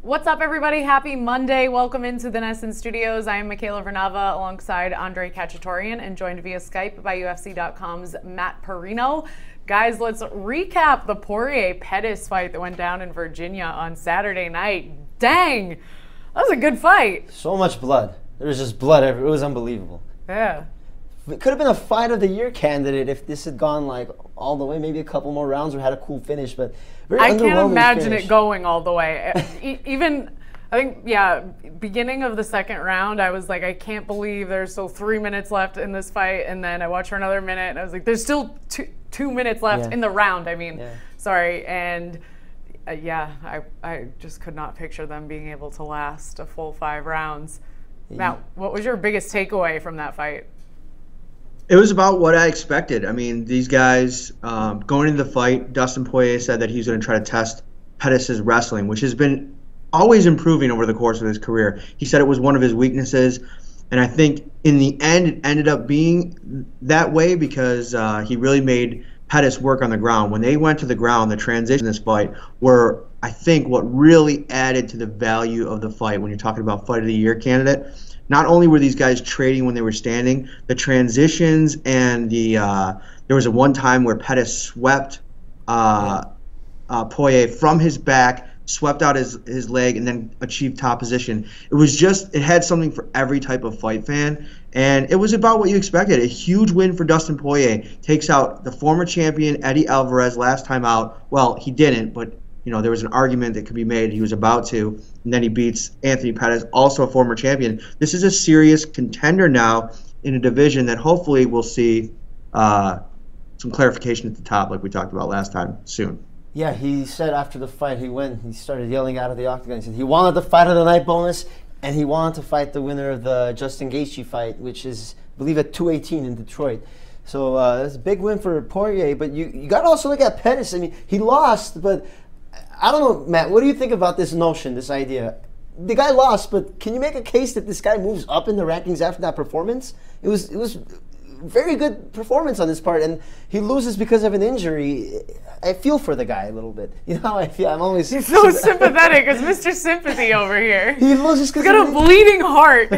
What's up, everybody? Happy Monday. Welcome into the Nesson Studios. I am Michaela Vernava alongside Andre Kachatourian and joined via Skype by UFC.com's Matt Perino. Guys, let's recap the Poirier-Pettis fight that went down in Virginia on Saturday night. Dang, that was a good fight. So much blood. There was just blood everywhere. It was unbelievable. Yeah. It could have been a fight of the year candidate if this had gone like all the way, maybe a couple more rounds or had a cool finish, but very I can't imagine finish. it going all the way. Even, I think, yeah, beginning of the second round, I was like, I can't believe there's still 3 minutes left in this fight. And then I watched for another minute and I was like, there's still two minutes left in the round. Sorry. And I just could not picture them being able to last a full 5 rounds. Matt, what was your biggest takeaway from that fight? It was about what I expected. I mean, these guys, going into the fight, Dustin Poirier said that he's going to try to test Pettis' wrestling, which has been always improving over the course of his career. He said it was one of his weaknesses, and I think in the end it ended up being that way because he really made Pettis work on the ground. When they went to the ground, the transition in this fight were, I think, what really added to the value of the fight when you're talking about Fight of the Year candidate. Not only were these guys trading when they were standing, the transitions and there was a one time where Pettis swept Poirier from his back, swept out his leg, and then achieved top position. It had something for every type of fight fan, and it was about what you expected. A huge win for Dustin Poirier. Takes out the former champion Eddie Alvarez last time out. Well, he didn't, but there was an argument that could be made he was about to, and then he beats Anthony Pettis, also a former champion. This is a serious contender now in a division that hopefully we'll see some clarification at the top, like we talked about last time, soon. Yeah, he said after the fight, he started yelling out of the octagon. He said he wanted the fight of the night bonus, and he wanted to fight the winner of the Justin Gaethje fight, which is, I believe, at 218 in Detroit. So it's a big win for Poirier, but you got to also look at Pettis. I mean, he lost, but I don't know, Matt, what do you think about this notion, this idea? The guy lost, but can you make a case that this guy moves up in the rankings after that performance? It was very good performance on his part, and he loses because of an injury. I feel for the guy a little bit. You know how I feel? I'm always... He's so sympathetic. It's Mr. Sympathy over here. He loses because... He's got a bleeding heart.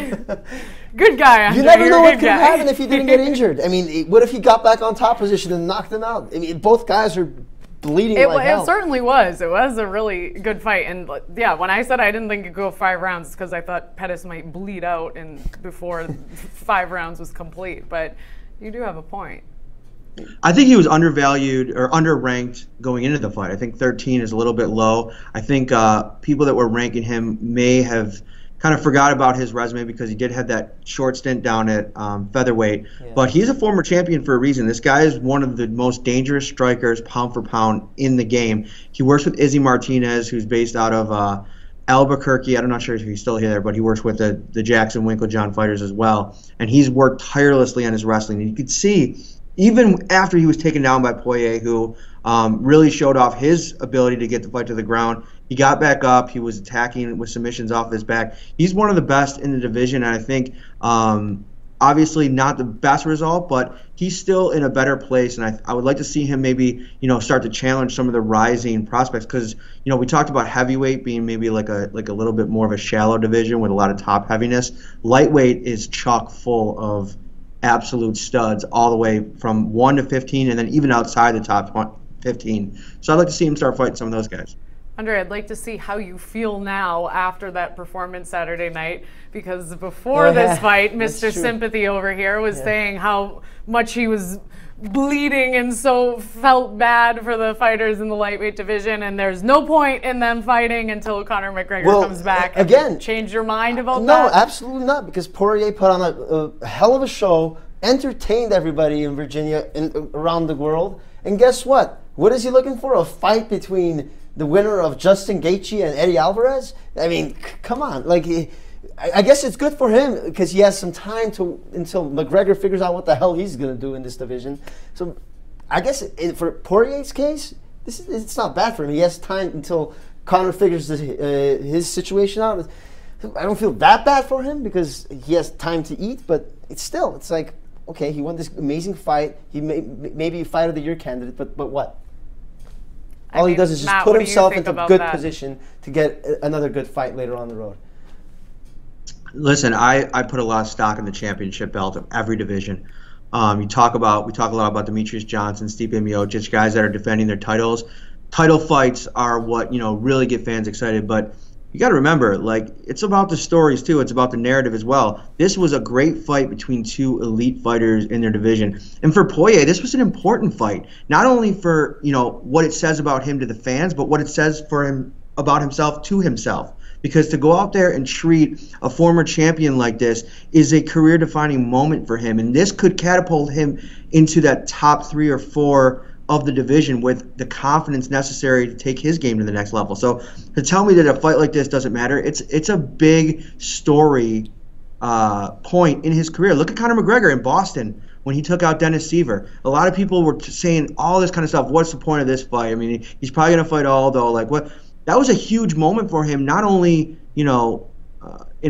Good guy, Andre. You never know what could happen if he didn't get injured. I mean, what if he got back on top position and knocked him out? I mean, both guys are bleeding like hell. It certainly was. It was a really good fight. And yeah, when I said I didn't think it could go 5 rounds, it's because I thought Pettis might bleed out before 5 rounds was complete. But you do have a point. I think he was undervalued or underranked going into the fight. I think 13 is a little bit low. I think people that were ranking him may have kind of forgot about his resume because he did have that short stint down at featherweight. Yeah. But he's a former champion for a reason. This guy is one of the most dangerous strikers pound for pound in the game. He works with Izzy Martinez, who's based out of Albuquerque. I'm not sure if he's still here, but he works with the Jackson Winklejohn fighters as well. And he's worked tirelessly on his wrestling. And you could see, even after he was taken down by Poirier, who really showed off his ability to get the fight to the ground, he got back up. He was attacking with submissions off his back. He's one of the best in the division, and I think obviously not the best result, but he's still in a better place, and I would like to see him maybe start to challenge some of the rising prospects because we talked about heavyweight being maybe like a little bit more of a shallow division with a lot of top heaviness. Lightweight is chock full of absolute studs all the way from 1 to 15 and then even outside the top 15. So I'd like to see him start fighting some of those guys. Andre, I'd like to see how you feel now after that performance Saturday night, because before this fight, Mr. Sympathy over here was saying how much he was bleeding and so felt bad for the fighters in the lightweight division, and there's no point in them fighting until Conor McGregor comes back. Again, change your mind about that? No, absolutely not, because Poirier put on a hell of a show, entertained everybody in Virginia and around the world, and guess what? What is he looking for? A fight between the winner of Justin Gaethje and Eddie Alvarez? I mean, come on. I guess it's good for him because he has some time until McGregor figures out what the hell he's going to do in this division. So I guess for Poirier's case, it's not bad for him. He has time until Conor figures his situation out. I don't feel that bad for him because he has time to eat, but it's like, okay, he won this amazing fight. He may be a fight of the year candidate, but what? All he does is just Matt, put what do you himself think into about good that? position to get another good fight later on the road. Listen, I put a lot of stock in the championship belt of every division. We talk a lot about Demetrius Johnson, Stipe Miocic, guys that are defending their titles. Title fights are what really get fans excited, but you got to remember, like, it's about the stories too. It's about the narrative as well. This was a great fight between two elite fighters in their division, and for Poirier, this was an important fight. Not only for what it says about him to the fans, but what it says for him about himself to himself. Because to go out there and treat a former champion like this is a career-defining moment for him, and this could catapult him into that top 3 or 4 of the division with the confidence necessary to take his game to the next level. So to tell me that a fight like this doesn't matter, it's a big story point in his career. Look at Conor McGregor in Boston when he took out Dennis Seaver. A lot of people were saying all this kind of stuff. What's the point of this fight? I mean, he's probably going to fight Aldo. Like, what? That was a huge moment for him, not only, in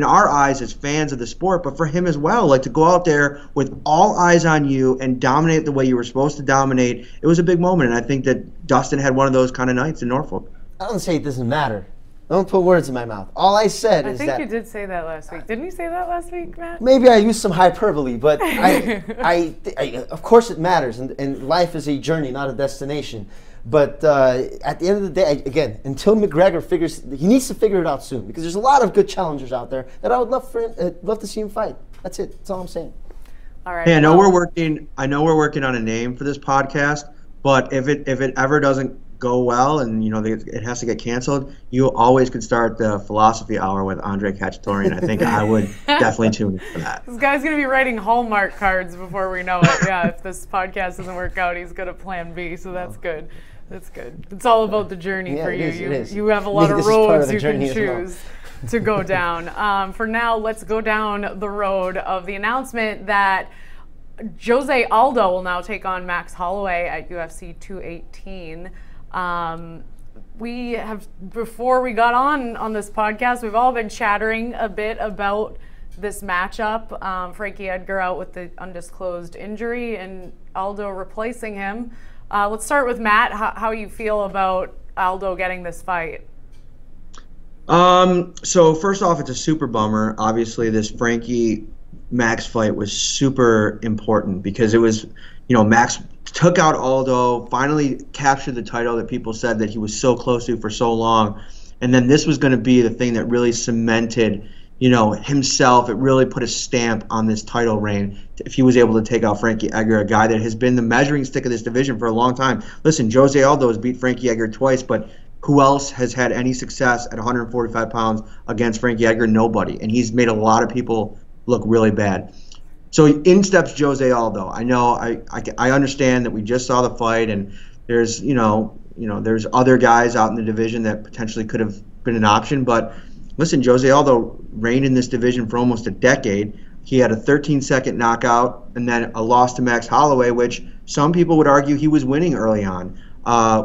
our eyes as fans of the sport, but for him as well. Like, to go out there with all eyes on you and dominate the way you were supposed to dominate, it was a big moment. And I think that Dustin had one of those kind of nights in Norfolk. I don't say it doesn't matter. Don't put words in my mouth. All I said is that... I think you did say that last week. Didn't you say that last week, Matt? Maybe I used some hyperbole, but of course it matters. And life is a journey, not a destination. But at the end of the day, again, until McGregor he needs to figure it out soon, because there's a lot of good challengers out there that I would love to see him fight. That's it. That's all I'm saying. All right. Hey, I know we're working on a name for this podcast, but if it ever doesn't go well and it has to get canceled, you always could start the philosophy hour with Andre Khachaturian. I think I would definitely tune in for that. This guy's gonna be writing Hallmark cards before we know it. Yeah, if this podcast doesn't work out, he's got a plan B, so that's good. That's good. It's all about the journey for you. It is. You have a lot of roads you can choose choose to go down. For now, let's go down the road of the announcement that Jose Aldo will now take on Max Holloway at UFC 218. We have, before we got on this podcast, we've all been chattering a bit about this matchup. Frankie Edgar out with the undisclosed injury and Aldo replacing him. Let's start with Matt. How you feel about Aldo getting this fight? So first off, it's a super bummer. Obviously, this Frankie Max fight was super important because it was, Max took out Aldo, finally captured the title that people said that he was so close to for so long. And then this was going to be the thing that really cemented, himself. It really put a stamp on this title reign if he was able to take out Frankie Edgar, a guy that has been the measuring stick of this division for a long time. Listen, Jose Aldo has beat Frankie Edgar twice, but who else has had any success at 145 pounds against Frankie Edgar? Nobody. And he's made a lot of people look really bad. So in steps Jose Aldo. I know, I understand that we just saw the fight, and there's there's other guys out in the division that potentially could have been an option. But listen, Jose Aldo reigned in this division for almost a decade. He had a 13-second knockout and then a loss to Max Holloway, which some people would argue he was winning early on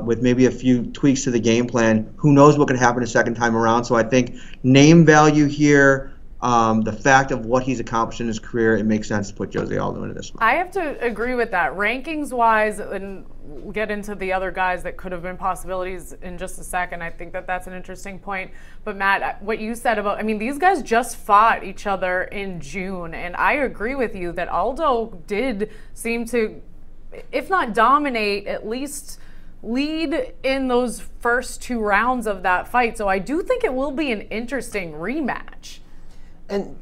with maybe a few tweaks to the game plan. Who knows what could happen a second time around? So I think name value here. The fact of what he's accomplished in his career, it makes sense to put Jose Aldo into this one. I have to agree with that. Rankings-wise, and we'll get into the other guys that could have been possibilities in just a second. I think that's an interesting point. But Matt, what you said about, these guys just fought each other in June, and I agree with you that Aldo did seem to, if not dominate, at least lead in those first 2 rounds of that fight. So I do think it will be an interesting rematch. And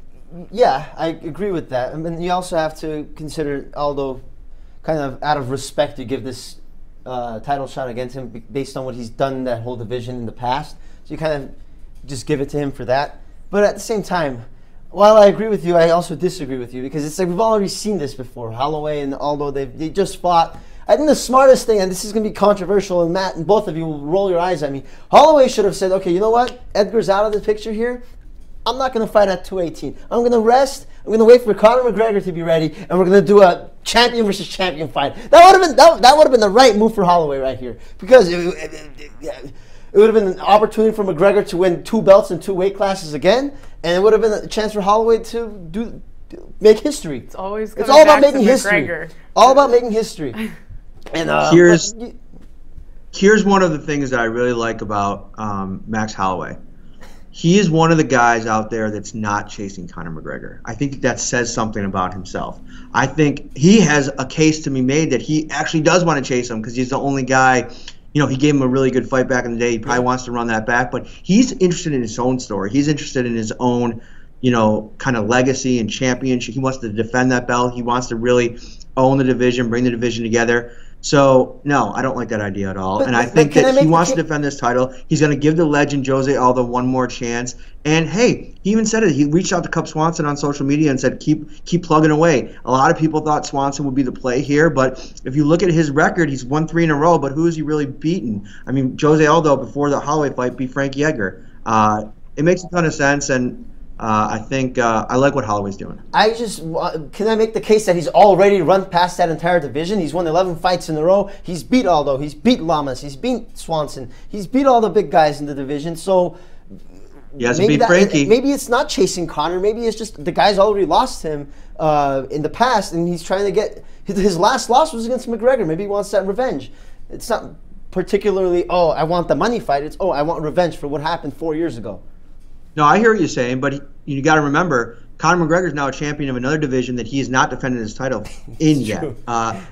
yeah, I agree with that. You also have to consider Aldo, kind of out of respect, to give this title shot against him based on what he's done in that whole division in the past. So you kind of just give it to him for that. But at the same time, while I agree with you, I also disagree with you, because it's like we've already seen this before. Holloway and Aldo, they just fought. I think the smartest thing, and this is going to be controversial, and Matt and both of you will roll your eyes at me, Holloway should have said, okay, you know what? Edgar's out of the picture here. I'm not going to fight at 218. I'm going to rest. I'm going to wait for Conor McGregor to be ready, and we're going to do a champion versus champion fight. That would have been the right move for Holloway right here, because it would have been an opportunity for McGregor to win 2 belts in 2 weight classes again, and it would have been a chance for Holloway to make history. It's always all about making history. All about making history. And here's one of the things that I really like about Max Holloway. He is one of the guys out there that's not chasing Conor McGregor. I think that says something about himself. I think he has a case to be made that he actually does want to chase him because he's the only guy. He gave him a really good fight back in the day. He probably wants to run that back, but he's interested in his own story. He's interested in his own, kind of legacy and championship. He wants to defend that belt. He wants to really own the division, bring the division together. So, no, I don't like that idea at all. And I think that he wants to defend this title. He's going to give the legend Jose Aldo one more chance. And, hey, he even said it. He reached out to Cub Swanson on social media and said, keep plugging away. A lot of people thought Swanson would be the play here. But if you look at his record, he's won 3 in a row. But who has he really beaten? I mean, Jose Aldo, before the Holloway fight, beat Frankie Edgar. It makes a ton of sense. And I think I like what Holloway's doing. Can I make the case that he's already run past that entire division? He's won 11 fights in a row. He's beat Aldo. He's beat Lamas. He's beat Swanson. He's beat all the big guys in the division. So he hasn't beat Frankie. Maybe it's not chasing Conor. Maybe it's just the guy's already lost him in the past, and he's trying to get his last loss was against McGregor. Maybe he wants that revenge. It's not particularly, I want the money fight. It's, I want revenge for what happened 4 years ago. No, I hear what you're saying, but you got to remember, Conor McGregor is now a champion of another division that he has not defended his title in yet.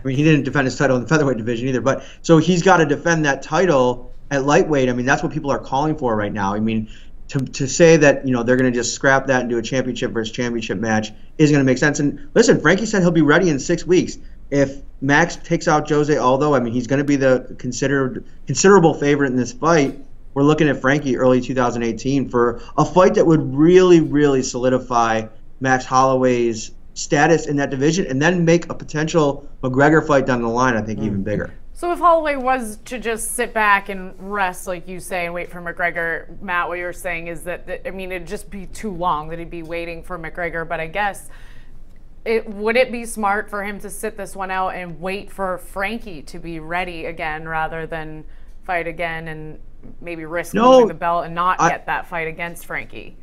He didn't defend his title in the featherweight division either, but so he's got to defend that title at lightweight. I mean, that's what people are calling for right now. I mean, to say that they're going to just scrap that and do a championship versus championship match is going to make sense. And listen, Frankie said he'll be ready in 6 weeks. If Max takes out Jose Aldo, I mean, he's going to be the considerable favorite in this fight. We're looking at Frankie early 2018 for a fight that would really, really solidify Max Holloway's status in that division and then make a potential McGregor fight down the line, I think, even bigger. So if Holloway was to just sit back and rest, like you say, and wait for McGregor, Matt, what you're saying is that it'd just be too long that he'd be waiting for McGregor. But I guess, would it be smart for him to sit this one out and wait for Frankie to be ready again rather than fight again and maybe risk losing the belt and not get that fight against Frankie?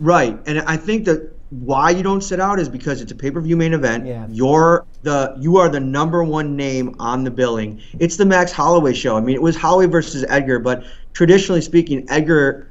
Right, and I think that why you don't sit out is because it's a pay-per-view main event. Yeah. You are the #1 name on the billing. It's the Max Holloway show. I mean, it was Holloway versus Edgar, but traditionally speaking, Edgar,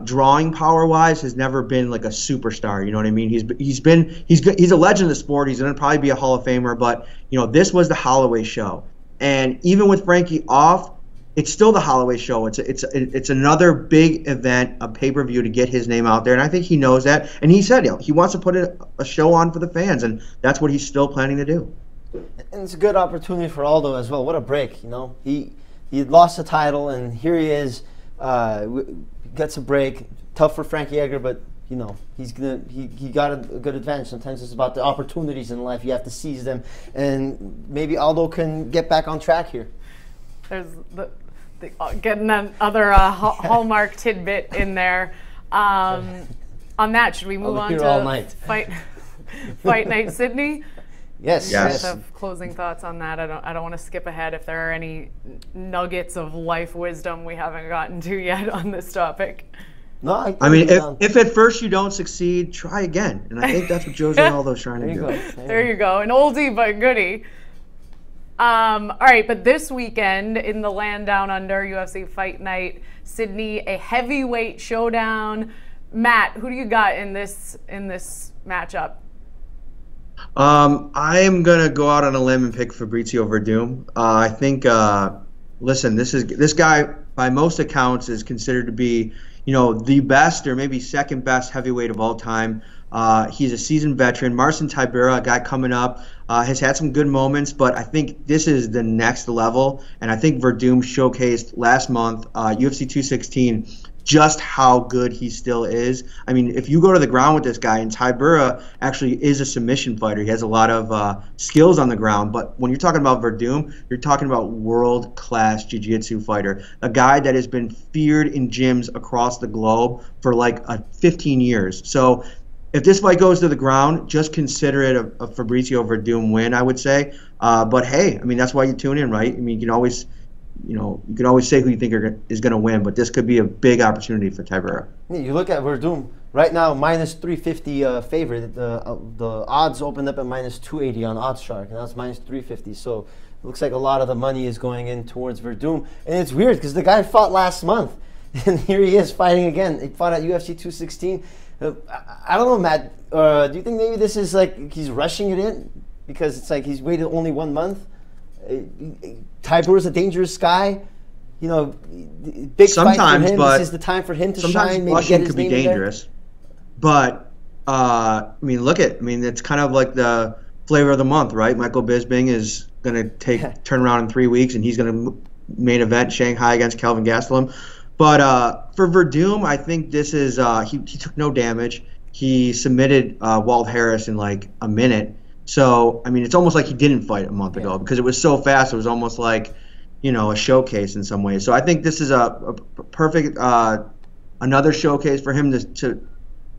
drawing power-wise, has never been like a superstar. You know what I mean? He's a legend of the sport. He's going to probably be a Hall of Famer, but this was the Holloway show, and even with Frankie off, it's still the Holloway show. It's another big event, a pay-per-view to get his name out there, and I think he knows that. And he said he wants to put a show on for the fans, and that's what he's still planning to do. And it's a good opportunity for Aldo as well. What a break, He had lost the title, and here he is, gets a break. Tough for Frankie Edgar, but he got a good advantage. Sometimes it's about the opportunities in life. You have to seize them, and maybe Aldo can get back on track here. There's getting another Hallmark tidbit in there. On that, should we move on to Fight Night Sydney? Yes. You guys have closing thoughts on that? I don't want to skip ahead if there are any nuggets of life wisdom we haven't gotten to yet on this topic. No, I mean, if at first you don't succeed, try again. And I think that's what Jose Aldo's trying to do. There you go. An oldie but goodie. All right, but this weekend in the land down under, UFC Fight Night Sydney, a heavyweight showdown. Matt, who do you got in this matchup? I am gonna go out on a limb and pick Fabrizio Werdum. I think, listen, this guy by most accounts is considered to be, the best or maybe second best heavyweight of all time. He's a seasoned veteran. Marcin, a guy coming up, has had some good moments, but I think this is the next level. And I think Werdum showcased last month, UFC 216, just how good he still is. I mean, if you go to the ground with this guy, and Tybura actually is a submission fighter. He has a lot of skills on the ground. But when you're talking about Werdum, you're talking about world-class jiu-jitsu fighter, a guy that has been feared in gyms across the globe for like 15 years. So if this fight goes to the ground, just consider it a Fabrizio Werdum win, I would say. But hey, I mean, that's why you tune in, right? I mean, you can always say who you think is going to win, but this could be a big opportunity for Tybura. You look at Werdum right now, minus 350 favorite. The odds opened up at minus 280 on OddsShark, and that's minus 350. So looks like a lot of the money is going in towards Werdum. And it's weird because the guy fought last month, and here he is fighting again. He fought at UFC 216. I don't know, Matt. Do you think maybe this is like he's rushing it in because it's like he's waited only 1 month? Tybur is a dangerous guy. You know, big sometimes, fight for him. But this is the time for him to sometimes shine. Maybe rushing get his could be name dangerous. But I mean, it's kind of like the flavor of the month, right? Michael Bisping is going to turn around in 3 weeks, and he's going to main event Shanghai against Kelvin Gastelum. But for Werdum, I think this is he took no damage. He submitted Walt Harris in like a minute. So I mean, it's almost like he didn't fight a month ago because it was so fast. It was almost like, you know, a showcase in some ways. So I think this is a perfect another showcase for him to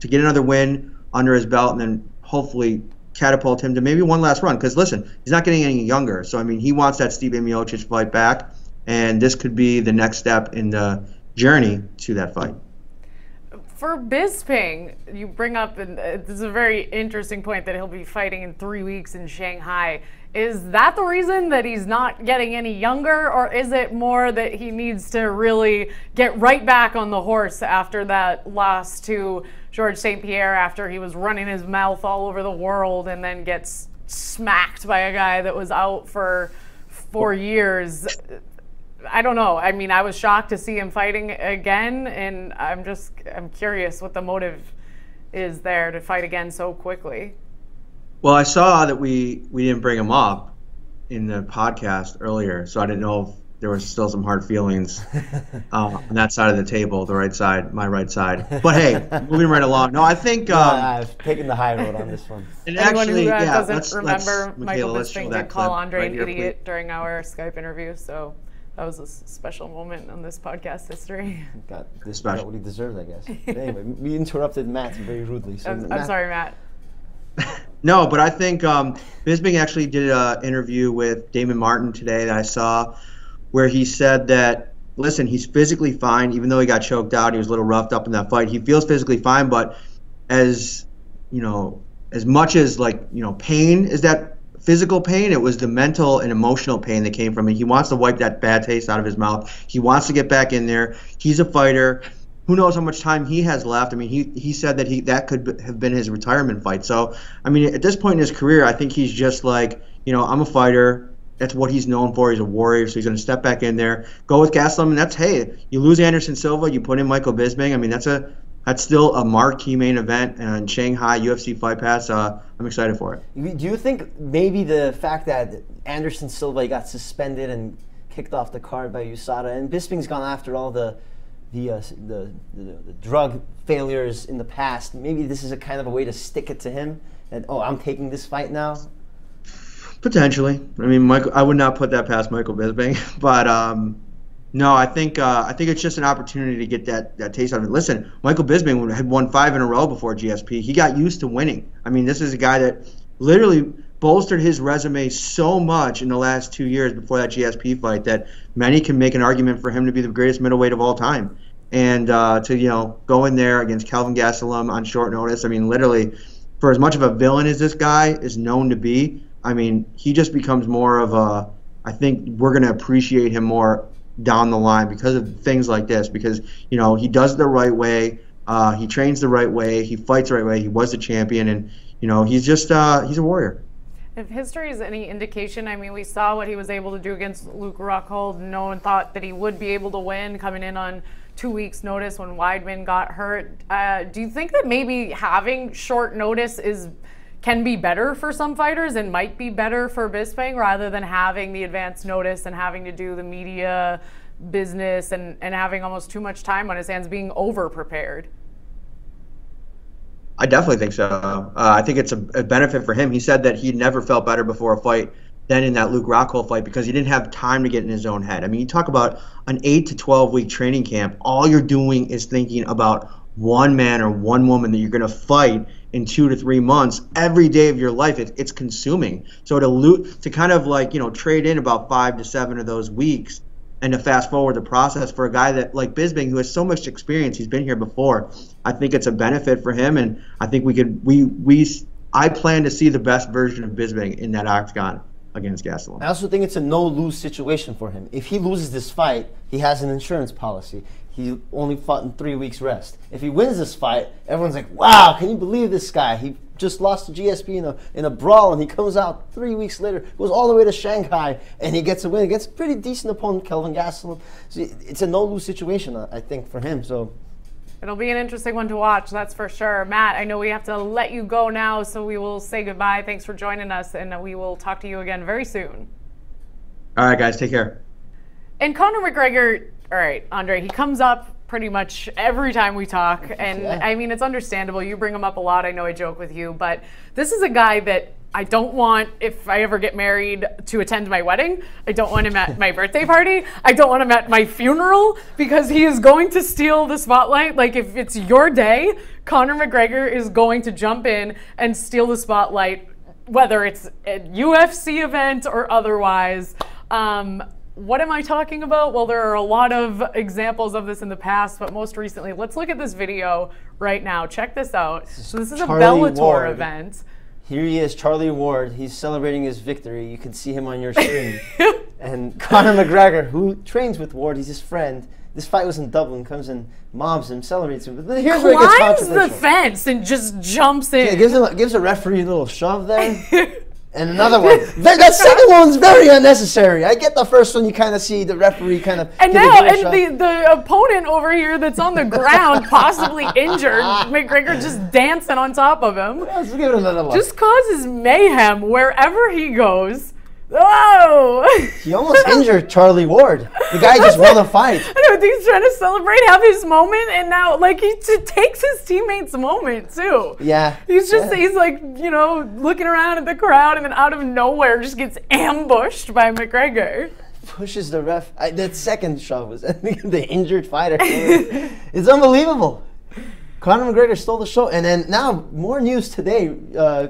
get another win under his belt, and then hopefully catapult him to maybe one last run. Because listen, he's not getting any younger. So I mean, he wants that Stipe Miocic fight back, and this could be the next step in the journey to that fight. For Bisping, you bring up, and this is a very interesting point, that he'll be fighting in 3 weeks in Shanghai. Is that the reason that he's not getting any younger, or is it more that he needs to really get right back on the horse after that loss to Georges St. Pierre, after he was running his mouth all over the world and then gets smacked by a guy that was out for 4 years? I don't know. I mean, I was shocked to see him fighting again, and I'm curious what the motive is there to fight again so quickly. Well, I saw that we didn't bring him up in the podcast earlier, so I didn't know if there was still some hard feelings on that side of the table, the right side, my right side. But hey, moving right along. No, I think I've taken the high road on this one. And anyone who doesn't remember, Michael Bisping did call Andre an idiot during our Skype interview, so that was a special moment on this podcast history. Got what he deserved, I guess. But anyway, we interrupted Matt very rudely. So I'm sorry, Matt. No, but I think Bisping actually did an interview with Damon Martin today that I saw, where he said that, listen, he's physically fine, even though he got choked out, he was a little roughed up in that fight. He feels physically fine, but as much as pain is that physical pain, it was the mental and emotional pain that came from it. He wants to wipe that bad taste out of his mouth. He wants to get back in there. He's a fighter. Who knows how much time he has left? I mean, he said that that could have been his retirement fight. So, I mean, at this point in his career, I think he's just like, I'm a fighter. That's what he's known for. He's a warrior, so he's going to step back in there, go with Gastelum, and you lose Anderson Silva, you put in Michael Bisping. I mean, that's still a marquee main event in Shanghai, UFC Fight Pass. I'm excited for it. Do you think maybe the fact that Anderson Silva got suspended and kicked off the card by USADA, and Bisping's gone after all the drug failures in the past, maybe this is a kind of a way to stick it to him, that, I'm taking this fight now? Potentially. I mean, I would not put that past Michael Bisping, but no, I think it's just an opportunity to get that taste out of it. Listen, Michael Bisping had won 5 in a row before GSP. He got used to winning. I mean, this is a guy that literally bolstered his resume so much in the last 2 years before that GSP fight that many can make an argument for him to be the greatest middleweight of all time. And to go in there against Kelvin Gastelum on short notice, I mean, literally, for as much of a villain as this guy is known to be, I mean, he just becomes more of a. I think we're going to appreciate him more down the line because of things like this. Because he does it the right way, he trains the right way, he fights the right way. He was the champion, and he's just he's a warrior. If history is any indication, I mean, we saw what he was able to do against Luke Rockhold. No one thought that he would be able to win coming in on 2 weeks' notice when Weidman got hurt. Do you think that maybe having short notice can be better for some fighters and might be better for Bisping rather than having the advance notice and having to do the media business and having almost too much time on his hands, being over-prepared? I definitely think so. I think it's a benefit for him. He said that he never felt better before a fight than in that Luke Rockhold fight because he didn't have time to get in his own head. I mean, you talk about an 8 to 12 week training camp. All you're doing is thinking about one man or one woman that you're going to fight in 2 to 3 months. Every day of your life, it's consuming. So to kind of trade in about 5 to 7 of those weeks and to fast forward the process for a guy that like Bisping, who has so much experience, he's been here before. I think it's a benefit for him, and I think I plan to see the best version of Bisping in that octagon against Gastelum. I also think it's a no-lose situation for him. If he loses this fight, he has an insurance policy. He only fought in 3 weeks rest. If he wins this fight, everyone's like, wow, can you believe this guy? He just lost to GSP in a brawl, and he comes out 3 weeks later, goes all the way to Shanghai, and he gets a win against a pretty decent opponent, Kelvin Gastelum. So it's a no-lose situation, I think, for him. So it'll be an interesting one to watch, that's for sure. Matt, I know we have to let you go now, so we will say goodbye. Thanks for joining us, and we will talk to you again very soon. All right, guys, take care. And Conor McGregor, all right, Andre, he comes up pretty much every time we talk, and yeah. I mean, it's understandable. You bring him up a lot. I know I joke with you, but this is a guy that I don't want, if I ever get married, to attend my wedding. I don't want him at my birthday party. I don't want him at my funeral, because he is going to steal the spotlight. Like, if it's your day, Conor McGregor is going to jump in and steal the spotlight, whether it's a UFC event or otherwise. What am I talking about? Well, there are a lot of examples of this in the past, but most recently, let's look at this video right now. Check this out. So this is a Bellator event. Here he is, Charlie Ward. He's celebrating his victory. You can see him on your screen. And Conor McGregor, who trains with Ward, he's his friend. This fight was in Dublin, comes and mobs him, celebrates him. But here's where it gets Climbs controversial. the fence and just jumps in. Yeah, gives a referee a little shove there. And another one. That second one's very unnecessary. I get the first one, you kind of see the referee kind of. And now, and the opponent over here that's on the ground, possibly injured, McGregor just dancing on top of him. Let's give it another look. Just causes mayhem wherever he goes. Oh! He almost injured Charlie Ward. The guy just won a fight. I know, he's trying to celebrate, have his moment, and now, like, he takes his teammate's moment, too. Yeah. He's like, you know, looking around at the crowd, and then out of nowhere just gets ambushed by McGregor. Pushes the ref. That second shove was the injured fighter. It's unbelievable. Conor McGregor stole the show. And then now, more news today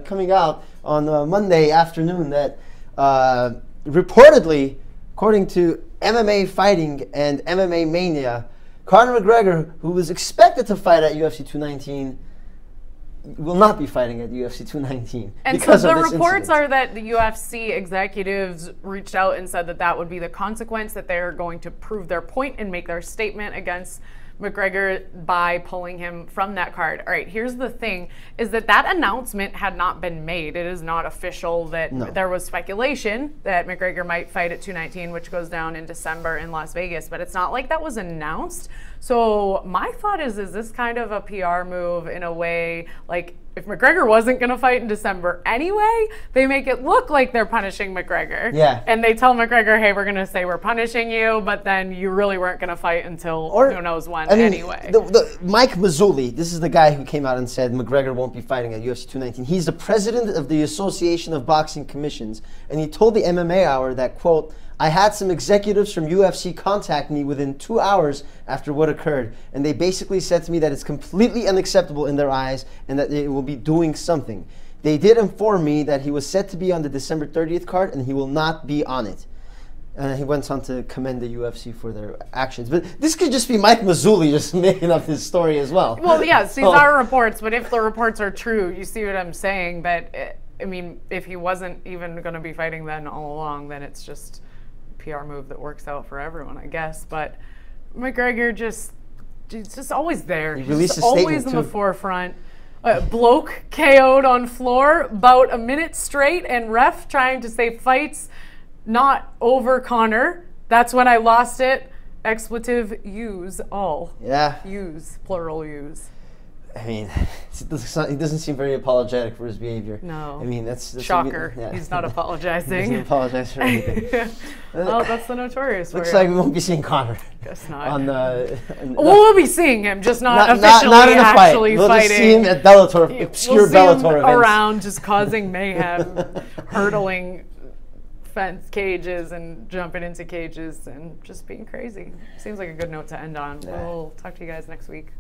coming out on Monday afternoon that reportedly, according to MMA Fighting and MMA Mania, Conor McGregor, who was expected to fight at UFC 219, will not be fighting at UFC 219. And because so the of this reports incident. are that the UFC executives reached out and said that that would be the consequence, that they're going to prove their point and make their statement against McGregor by pulling him from that card. All right, here's the thing, is that announcement had not been made. It is not official that there was speculation that McGregor might fight at 219, which goes down in December in Las Vegas, but it's not like that was announced. So my thought is this kind of a PR move in a way, like, if McGregor wasn't going to fight in December anyway, they make it look like they're punishing McGregor. Yeah. And they tell McGregor, hey, we're going to say we're punishing you, but then you really weren't going to fight until who knows when anyway. Mike Mazzulli, this is the guy who came out and said McGregor won't be fighting at UFC 219. He's the president of the Association of Boxing Commissions, and he told the MMA Hour that, quote, I had some executives from UFC contact me within 2 hours after what occurred, and they basically said to me that it's completely unacceptable in their eyes and that they will be doing something. They did inform me that he was set to be on the December 30th card and he will not be on it. And he went on to commend the UFC for their actions. But this could just be Mike Mazzulli just making up his story as well. Well, yes, these are reports, but if the reports are true, you see what I'm saying, that, I mean, if he wasn't even going to be fighting then all along, then it's just PR move that works out for everyone, I guess. But McGregor he's just always there. He's always in the forefront. Bloke KO'd on floor about a minute straight, and ref trying to say fights not over Conor. That's when I lost it. Expletive use all. Yeah. Use, plural use. I mean, he doesn't seem very apologetic for his behavior. No. I mean, that's shocker. Yeah. He's not apologizing. He doesn't apologize for anything. Well, that's the notorious. Looks like we won't be seeing Conor. Guess not. We'll be seeing him, just not officially not in a fight. Actually we'll fighting. Just see him at Bellator, obscure Bellator events. Around, just causing mayhem, hurdling fence cages and jumping into cages and just being crazy. Seems like a good note to end on. We'll talk to you guys next week.